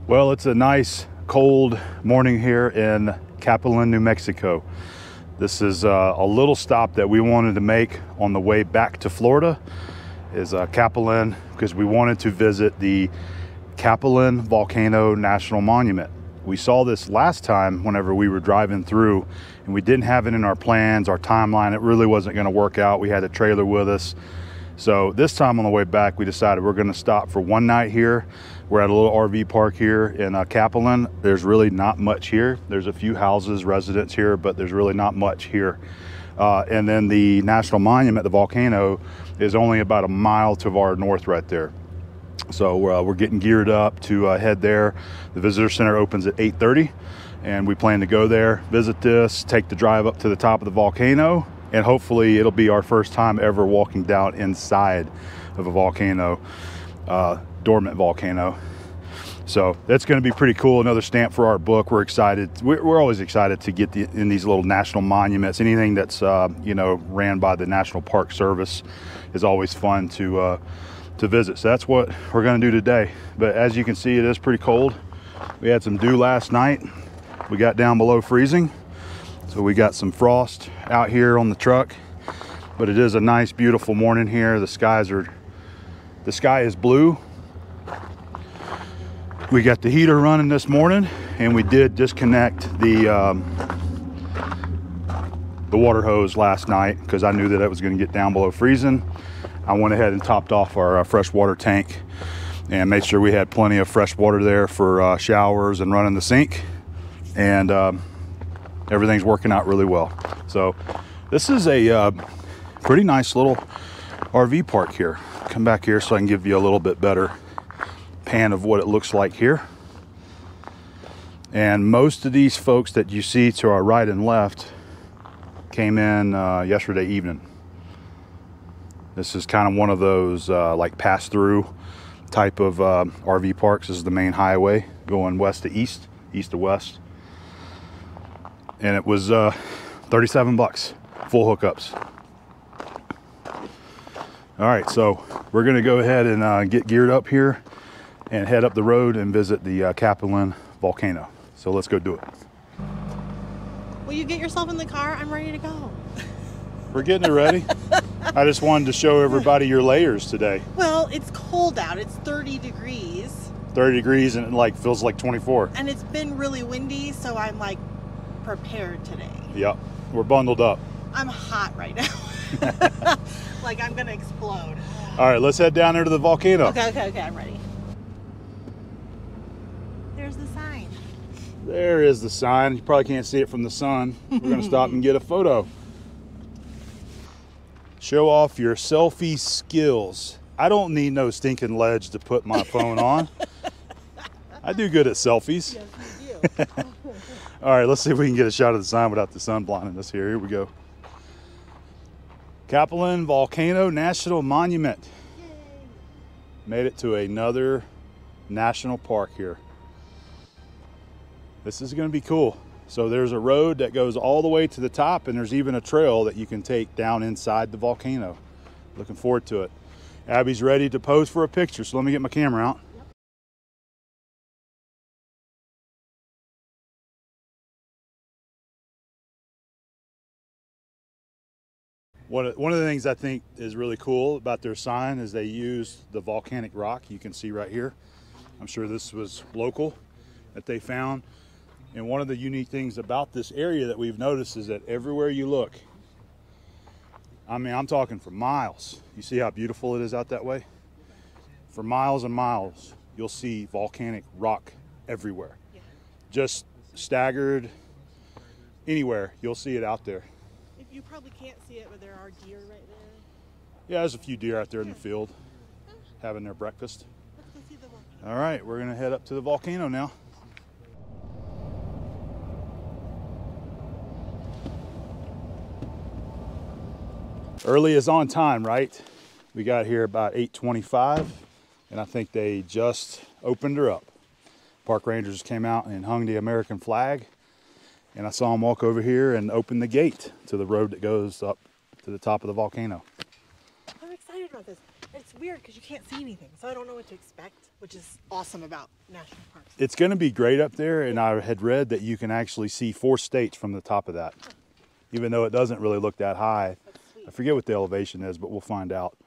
Well, it's a nice cold morning here in Capulin, New Mexico. This is a little stop that we wanted to make on the way back to Florida, is Capulin, because we wanted to visit the Capulin Volcano National Monument. We saw this last time whenever we were driving through, and we didn't have it in our plans, our timeline. It really wasn't going to work out. We had a trailer with us. So this time on the way back, we decided we're going to stop for one night here. We're at a little RV park here in Capulin. There's really not much here. There's a few houses, residents here, but there's really not much here. And then the National Monument, the volcano, is only about a mile to our north right there. So we're getting geared up to head there. The visitor center opens at 8:30, and we plan to go there, visit this, take the drive up to the top of the volcano, and hopefully it'll be our first time ever walking down inside of a volcano, dormant volcano. So that's going to be pretty cool. Another stamp for our book. We're excited. We're always excited to get in these little national monuments. Anything that's ran by the National Park Service is always fun to visit. So that's what we're going to do today. But as you can see, it is pretty cold. We had some dew last night. We got down below freezing. So we got some frost out here on the truck, but it is a nice, beautiful morning here. The sky is blue. We got the heater running this morning, and we did disconnect the water hose last night because I knew that it was going to get down below freezing. I went ahead and topped off our fresh water tank and made sure we had plenty of fresh water there for showers and running the sink, and everything's working out really well. So this is a pretty nice little RV park here. Come back here so I can give you a little bit better pan of what it looks like here. And most of these folks that you see to our right and left came in yesterday evening. This is kind of one of those like pass-through type of RV parks. This is the main highway going west to east, east to west. And it was 37 bucks, full hookups. All right, so we're gonna go ahead and get geared up here and head up the road and visit the Capulin Volcano. So let's go do it. Will you get yourself in the car? I'm ready to go. We're getting it ready. I just wanted to show everybody your layers today. Well, it's cold out. It's 30 degrees. 30 degrees and it like feels like 24. And it's been really windy, so I'm like prepared today. Yep, we're bundled up. I'm hot right now. Like I'm gonna explode. All right, let's head down there to the volcano. Okay, I'm ready. There's the sign. There is the sign. You probably can't see it from the sun. We're gonna stop and get a photo. Show off your selfie skills. I don't need no stinking ledge to put my phone on. I do good at selfies. Yes, you do. All right, let's see if we can get a shot of the sign without the sun blinding us here. Here we go. Capulin Volcano National Monument. Yay. Made it to another national park here. This is going to be cool. So there's a road that goes all the way to the top, and there's even a trail that you can take down inside the volcano. Looking forward to it. Abby's ready to pose for a picture, so let me get my camera out. One of the things I think is really cool about their sign is they use the volcanic rock you can see right here. I'm sure this was local that they found. And one of the unique things about this area that we've noticed is that everywhere you look, I mean, I'm talking for miles. You see how beautiful it is out that way? For miles and miles, you'll see volcanic rock everywhere. Yeah. Just staggered anywhere, you'll see it out there. You probably can't see it, but there are deer right there. Yeah, there's a few deer out there in the field having their breakfast. Let's go see the volcano. All right, we're gonna head up to the volcano now. Early is on time, right? We got here about 8:25, and I think they just opened her up. Park rangers came out and hung the American flag, and I saw them walk over here and open the gate to the road that goes up to the top of the volcano. I'm excited about this. It's weird because you can't see anything, so I don't know what to expect, which is awesome about national parks. It's going to be great up there, and I had read that you can actually see 4 states from the top of that, even though it doesn't really look that high. That's sweet. I forget what the elevation is, but we'll find out.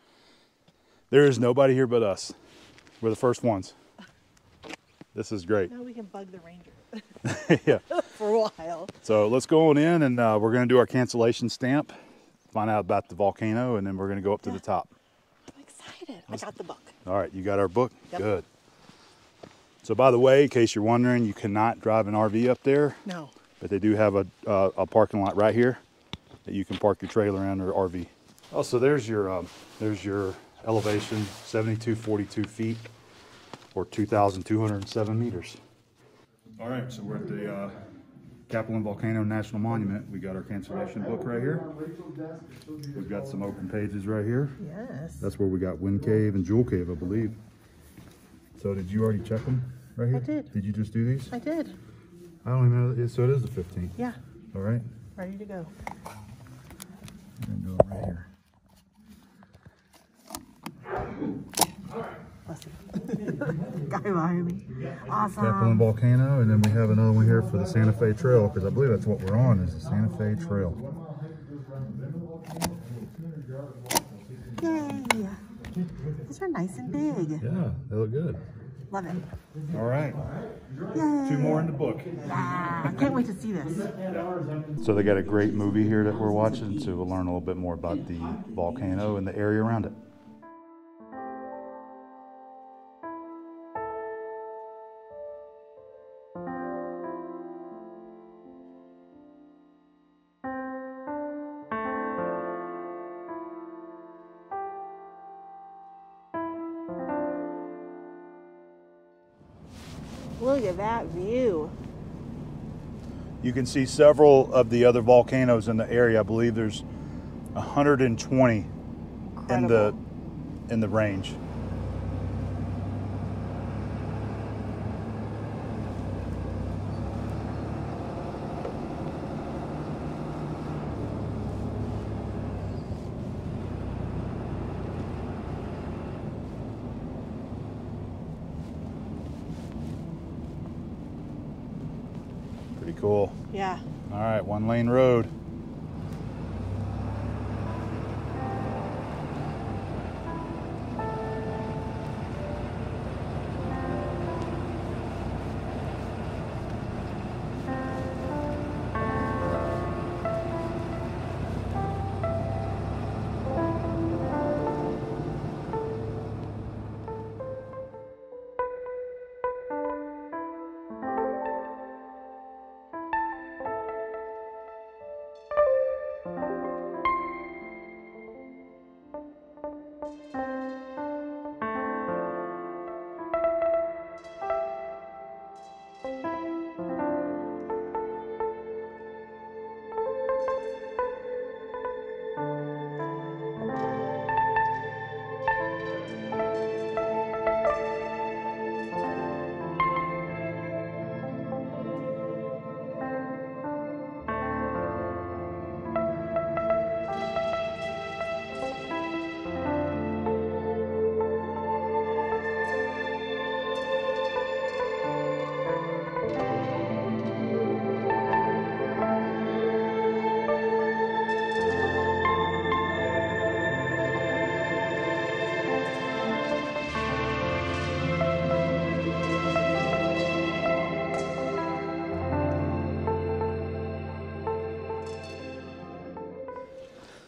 There is nobody here but us. We're the first ones. This is great. Now we can bug the ranger Yeah. for a while. So let's go on in, and we're going to do our cancellation stamp, find out about the volcano, and then we're going to go up to the top. I'm excited. I got the book. All right, you got our book? Yep. Good. So by the way, in case you're wondering, you cannot drive an RV up there. No. But they do have a parking lot right here that you can park your trailer in or RV. Oh, so there's your elevation, 7242 feet or 2,207 meters. All right, so we're at the Capulin Volcano National Monument. We got our cancellation book right here. We've got some open pages right here. Yes. That's where we got Wind Cave and Jewel Cave, I believe. So did you already check them right here? I did. Did you just do these? I did. I don't even know. So it is the 15th. Yeah. All right. Ready to go. I'm going to do it right here. Guy behind me. Awesome. Capulin Volcano, and then we have another one here for the Santa Fe Trail, because I believe that's what we're on, is the Santa Fe Trail. Yay. These are nice and big. Yeah, they look good. Love it. All right. Yay. 2 more in the book. Yeah. Can't wait to see this. So they got a great movie here that we're watching, so we'll learn a little bit more about the volcano and the area around it. Look at that view. You can see several of the other volcanoes in the area. I believe there's 120 Incredible. in the range. Pretty cool. Yeah. All right, 1-lane road.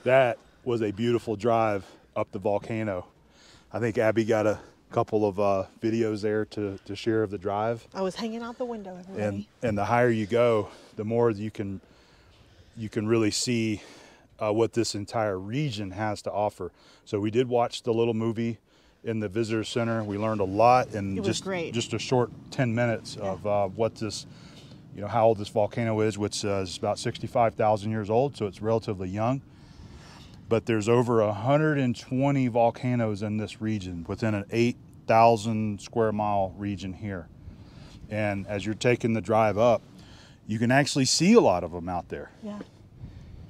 That was a beautiful drive up the volcano. I think Abby got a couple of videos there to share of the drive. I was hanging out the window, everybody. And the higher you go, the more you can really see what this entire region has to offer. So we did watch the little movie in the visitor center. We learned a lot in just a short 10 minutes of what this, how old this volcano is, which is about 65,000 years old, so it's relatively young. But there's over 120 volcanoes in this region within an 8,000 square mile region here. And as you're taking the drive up, you can actually see a lot of them out there. Yeah.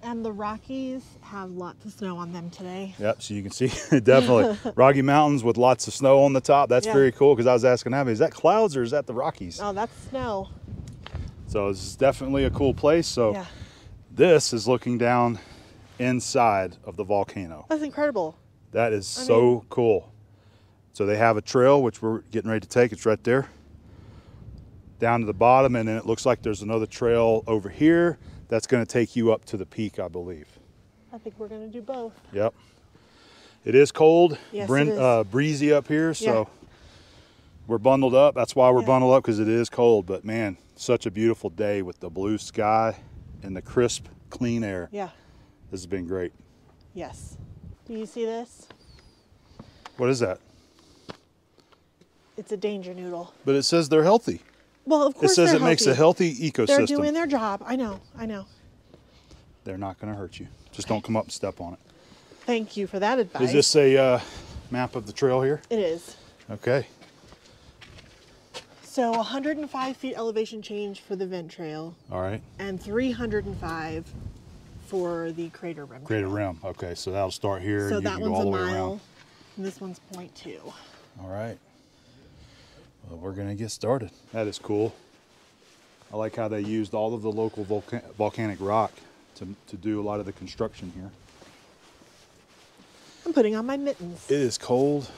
And the Rockies have lots of snow on them today. Yep, so you can see definitely Rocky Mountains with lots of snow on the top. That's very cool, because I was asking Abby, is that clouds or is that the Rockies? Oh, that's snow. So this is definitely a cool place. So this is looking down inside of the volcano. That's incredible. That is so cool. So they have a trail, which we're getting ready to take. It's right there. Down to the bottom, and then it looks like there's another trail over here that's going to take you up to the peak, I believe. I think we're going to do both. Yep. It is cold, yes, it is. Breezy up here, so we're bundled up. That's why we're bundled up, because it is cold. But man, such a beautiful day with the blue sky and the crisp, clean air. Yeah. This has been great. Yes. Do you see this? What is that? It's a danger noodle. But it says they're healthy. Well, of course it says they're it makes a healthy ecosystem. They're doing their job. I know. They're not going to hurt you. Just don't come up and step on it. Thank you for that advice. Is this a map of the trail here? It is. Okay. So 105 feet elevation change for the vent trail. All right. And 305 for the crater rim. Crater rim. Okay, so that'll start here. So and you that can go one's all a the way mile, around. and this one's 0.2. All right. Well, we're going to get started. That is cool. I like how they used all of the local volcanic rock to do a lot of the construction here. I'm putting on my mittens. It is cold,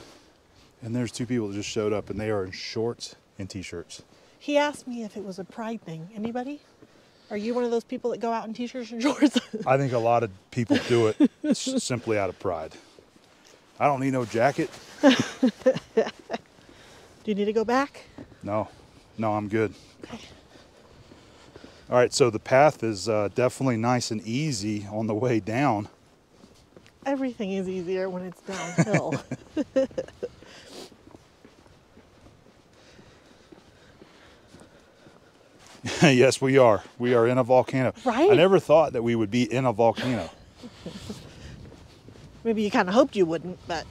and there's two people that just showed up, and they are in shorts and t-shirts. He asked me if it was a pride thing. Anybody? Are you one of those people that go out in t-shirts and shorts? I think a lot of people do it simply out of pride. I don't need no jacket. Do you need to go back? No, I'm good. Okay. All right, so the path is definitely nice and easy on the way down. Everything is easier when it's downhill. Yes, we are. We are in a volcano. Right? I never thought that we would be in a volcano. Maybe you kind of hoped you wouldn't, but...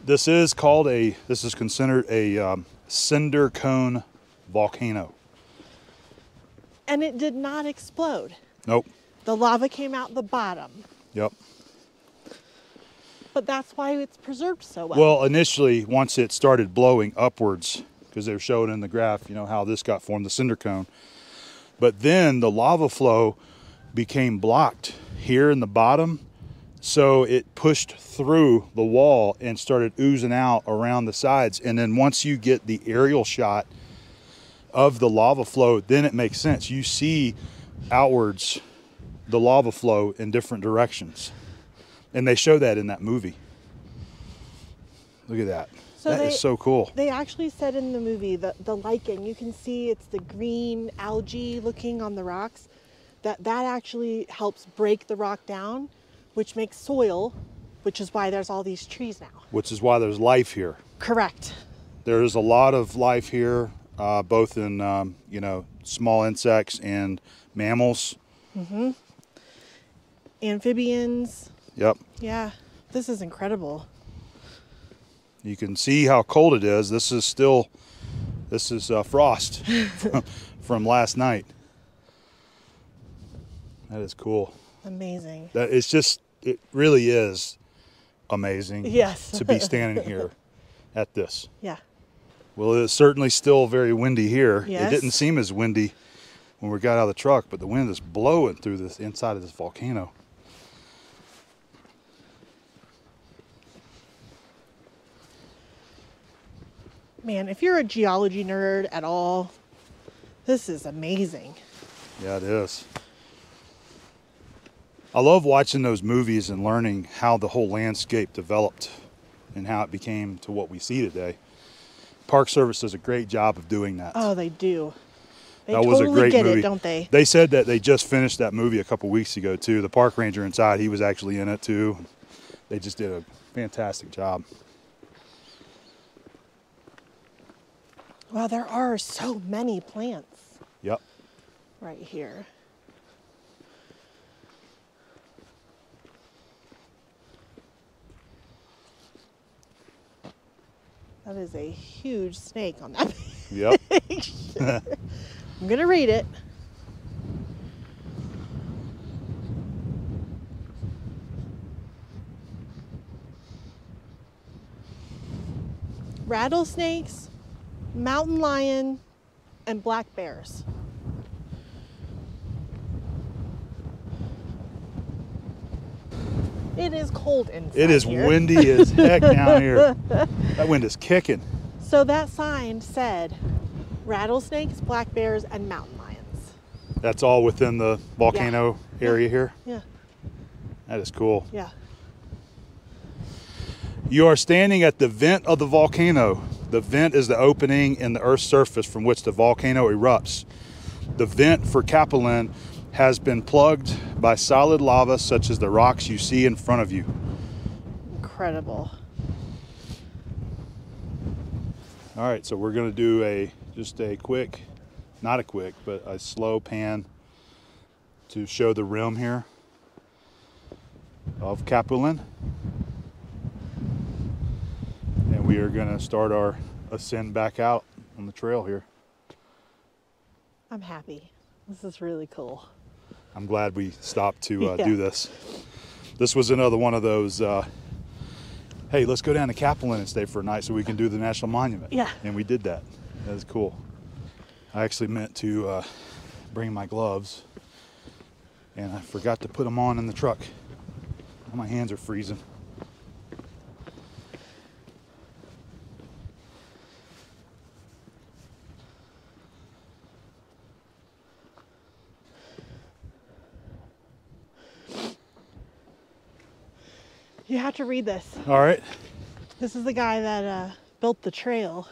This is considered a cinder cone volcano. And it did not explode. Nope. The lava came out the bottom. Yep. But that's why it's preserved so well. Well, initially, once it started blowing upwards, because they were showing in the graph, you know, how this got formed, the cinder cone. But then the lava flow became blocked here in the bottom. So it pushed through the wall and started oozing out around the sides. And then once you get the aerial shot of the lava flow, then it makes sense. You see outwards the lava flow in different directions. And they show that in that movie. Look at that. That is so cool. They actually said in the movie that the lichen, you can see it's the green algae looking on the rocks, that actually helps break the rock down, which makes soil, which is why there's all these trees now. Which is why there's life here. Correct. There is a lot of life here, both in, you know, small insects and mammals. Mm-hmm. Amphibians. Yep. Yeah, this is incredible. You can see how cold it is. This is frost from last night. That is cool. Amazing. It really is amazing. Yes. To be standing here at this. Yeah. Well, it's certainly still very windy here. Yes. It didn't seem as windy when we got out of the truck, but the wind is blowing through this inside of this volcano. Man, if you're a geology nerd at all, this is amazing. Yeah, it is. I love watching those movies and learning how the whole landscape developed and how it became to what we see today. Park Service does a great job of doing that. Oh, they do. They That was totally a great get movie. it, don't they? They said that they just finished that movie a couple weeks ago too. The park ranger inside, he was actually in it too. They just did a fantastic job. Wow, there are so many plants. Yep. Right here. That is a huge snake on that Yep. page. I'm gonna read it. rattlesnakes, mountain lion, and black bears. It is cold inside. It is here. windy as heck down here. That wind is kicking. So that sign said rattlesnakes, black bears, and mountain lions. That's all within the volcano area here? Yeah. That is cool. Yeah. You are standing at the vent of the volcano. The vent is the opening in the Earth's surface from which the volcano erupts. The vent for Capulin has been plugged by solid lava such as the rocks you see in front of you. Incredible. All right, so we're gonna do just a quick, not a quick, but a slow pan to show the rim here of Capulin. And we are gonna start our ascend back out on the trail here. I'm happy. This is really cool. I'm glad we stopped to Yeah. do this. This was another one of those, hey, let's go down to Capulin and stay for a night so we can do the National Monument. Yeah. And we did that. That was cool. I actually meant to bring my gloves and I forgot to put them on in the truck. My hands are freezing. You have to read this. All right. This is the guy that built the trail,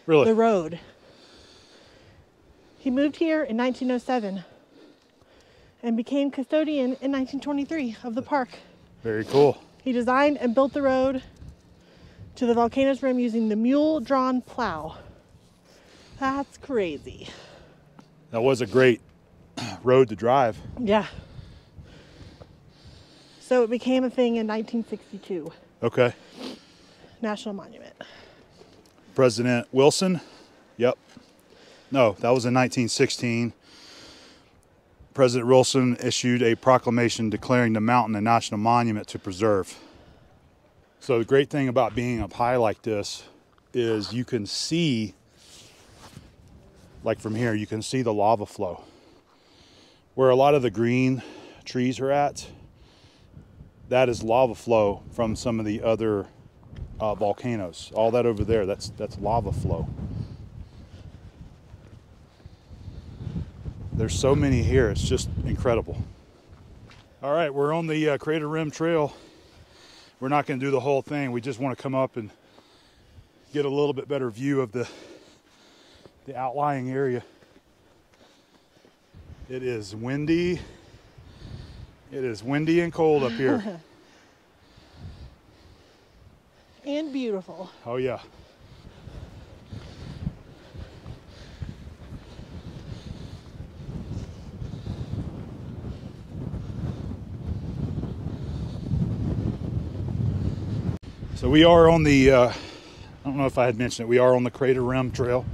Really? the road. He moved here in 1907 and became custodian in 1923 of the park. Very cool. He designed and built the road to the volcano's rim using the mule-drawn plow. That's crazy. That was a great road to drive. Yeah. So it became a thing in 1962. Okay. National Monument. President Wilson. Yep. No, that was in 1916. President Wilson issued a proclamation declaring the mountain a national monument to preserve. So the great thing about being up high like this is you can see, like from here, you can see the lava flow. Where a lot of the green trees are at, that is lava flow from some of the other volcanoes. All that over there, that's lava flow. There's so many here, it's just incredible. All right, we're on the Crater Rim Trail. We're not gonna do the whole thing. We just wanna come up and get a little bit better view of the outlying area. It is windy. It is windy and cold up here. And beautiful. Oh yeah. So we are on the, I don't know if I had mentioned it, we are on the Crater Rim Trail.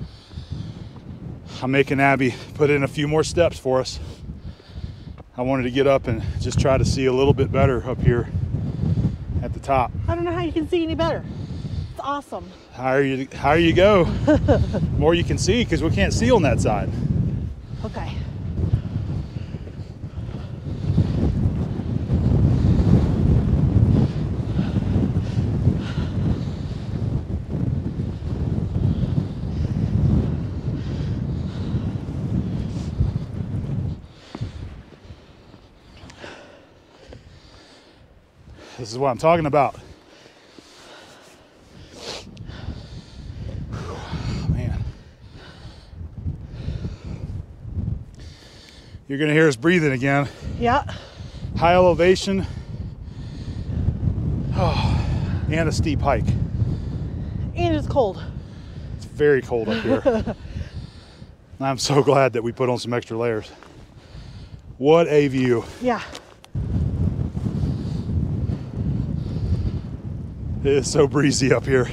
I'm making Abby put in a few more steps for us. I wanted to get up and just try to see a little bit better up here at the top. I don't know how you can see any better. It's awesome. Higher you go, more you can see, because we can't see on that side. Okay. This is what I'm talking about. Man. You're gonna hear us breathing again. Yeah. High elevation. Oh, and a steep hike. And it's cold. It's very cold up here. I'm so glad that we put on some extra layers. What a view. Yeah. It is so breezy up here.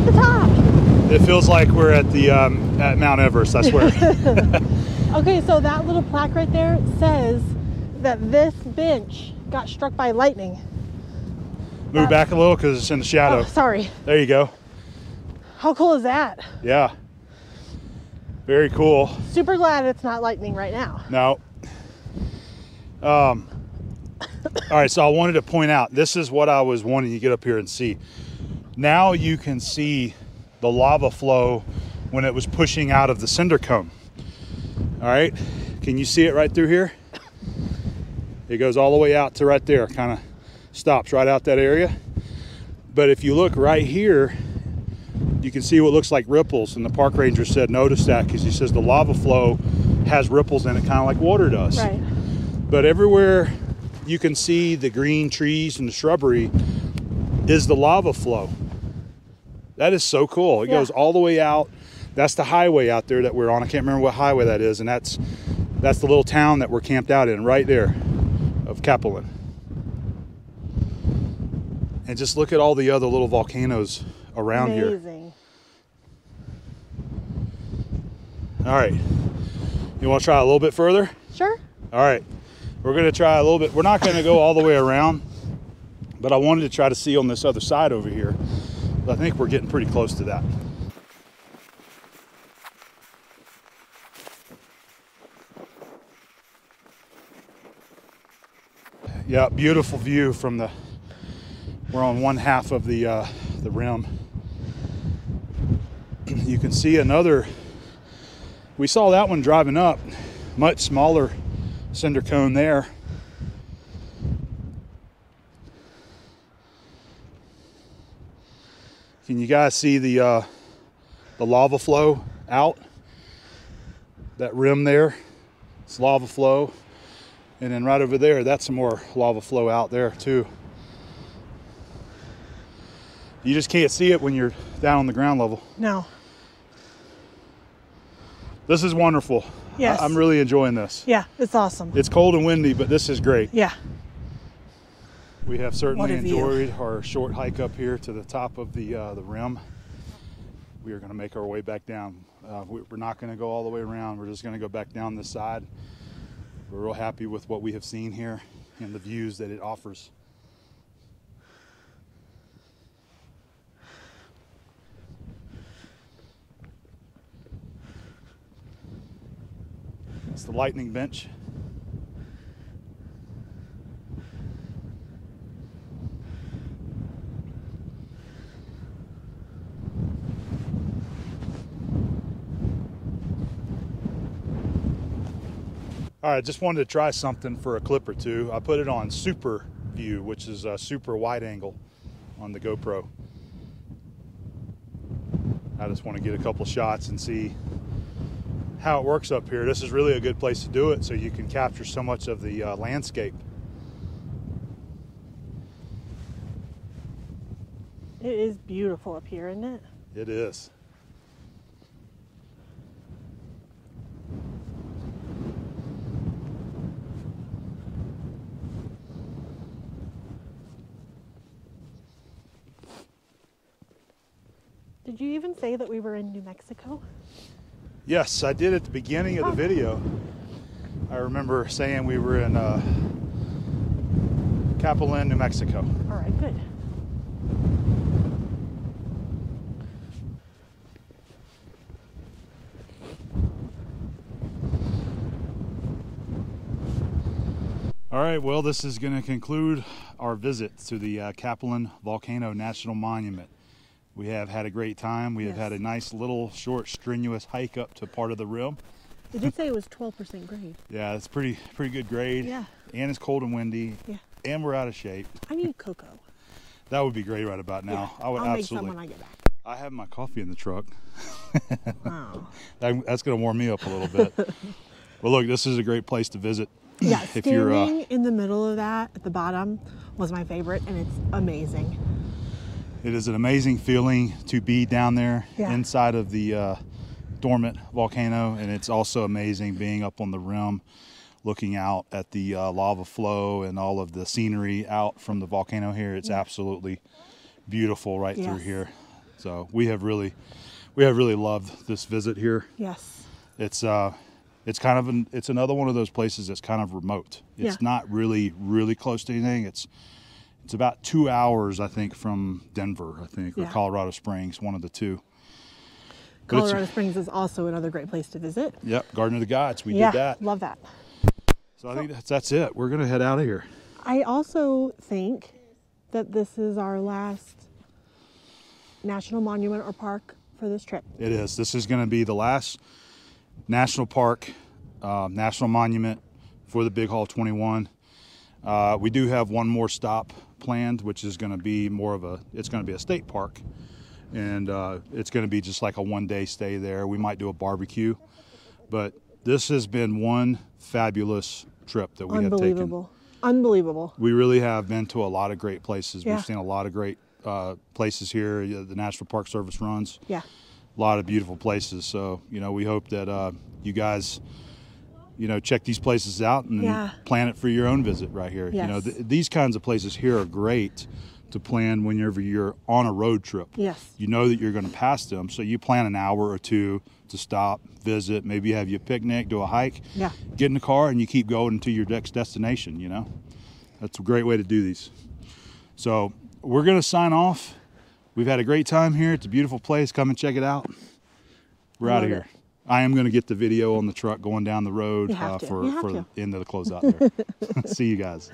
at the top. It feels like we're at the at Mount Everest, I swear. Okay, so that little plaque right there says that this bench got struck by lightning. Move back a little because it's in the shadow. Oh, sorry. There you go. How cool is that? Yeah. Very cool. Super glad it's not lightning right now. No. All right, so I wanted to point out, this is what I was wanting to get up here and see. Now you can see the lava flow when it was pushing out of the cinder cone. All right, can you see it right through here? It goes all the way out to right there, kind of stops right out that area. But if you look right here, you can see what looks like ripples, and the park ranger said notice that because he says the lava flow has ripples in it, kind of like water does. Right. But everywhere you can see the green trees and the shrubbery is the lava flow. That is so cool. It goes all the way out. That's the highway out there that we're on. I can't remember what highway that is, and that's the little town that we're camped out in right there of Capulin. And just look at all the other little volcanoes around here. Amazing. All right. You want to try a little bit further? Sure. All right. We're going to try a little bit. We're not going to go all the way around, but I wanted to try to see on this other side over here. I think we're getting pretty close to that. Yeah, beautiful view from the, we're on one half of the rim. You can see another, we saw that one driving up, much smaller cinder cone there. Can you guys see the lava flow out? That rim there, it's lava flow. And then right over there, that's some more lava flow out there too. You just can't see it when you're down on the ground level. No. This is wonderful. Yes. I'm really enjoying this. Yeah, it's awesome. It's cold and windy, but this is great. Yeah. We have certainly What a view. enjoyed our short hike up here to the top of the rim. We are going to make our way back down. We're not going to go all the way around. We're just going to go back down this side. We're real happy with what we have seen here and the views that it offers. It's the lightning bench. All right, just wanted to try something for a clip or two. I put it on super view, which is a super wide angle on the GoPro. I just want to get a couple shots and see how it works up here. This is really a good place to do it so you can capture so much of the landscape. It is beautiful up here, isn't it? It is. Did you even say that we were in New Mexico? Yes, I did at the beginning of the video. I remember saying we were in Capulin, New Mexico. All right, good. All right, well, this is going to conclude our visit to the Capulin Volcano National Monument. We have had a great time. We have had a nice little short strenuous hike up to part of the rim. They did say it was 12% grade. Yeah, it's pretty good grade. Yeah. And it's cold and windy. Yeah. And we're out of shape. I need cocoa. That would be great right about now. Yeah. I would I'll absolutely. make some when I get back. I have my coffee in the truck. Wow. That's going to warm me up a little bit. But look, this is a great place to visit. Yeah, if standing you're in the middle of that at the bottom was my favorite, and it's amazing. It is an amazing feeling to be down there Yeah. inside of the dormant volcano, and it's also amazing being up on the rim looking out at the lava flow and all of the scenery out from the volcano here. It's absolutely beautiful right through here. So we have really loved this visit here. Yes. It's kind of it's another one of those places that's kind of remote. It's not really close to anything. It's about 2 hours, I think, from Denver, or Colorado Springs, one of the two. Colorado Springs is also another great place to visit. Yep, Garden of the Gods. We did that. Love that. So I think that's it. We're gonna head out of here. I also think that this is our last national monument or park for this trip. It is. This is going to be the last national park, national monument for the Big Haul 21. We do have one more stop planned, which is going to be it's going to be a state park. And it's going to be just like a one-day stay there. We might do a barbecue. But this has been one fabulous trip that we have taken. Unbelievable. We really have been to a lot of great places. Yeah. We've seen a lot of great places here. The National Park Service runs. Yeah. A lot of beautiful places. So, we hope that you guys, check these places out and plan it for your own visit right here. Yes. These kinds of places here are great to plan whenever you're on a road trip. Yes. You know that you're going to pass them, so you plan an hour or two to stop, visit, maybe have you a picnic, do a hike. Yeah. Get in the car and you keep going to your next destination, That's a great way to do these. So we're going to sign off. We've had a great time here. It's a beautiful place. Come and check it out. We're out of here. I am going to get the video on the truck going down the road for the end of the closeout there. See you guys.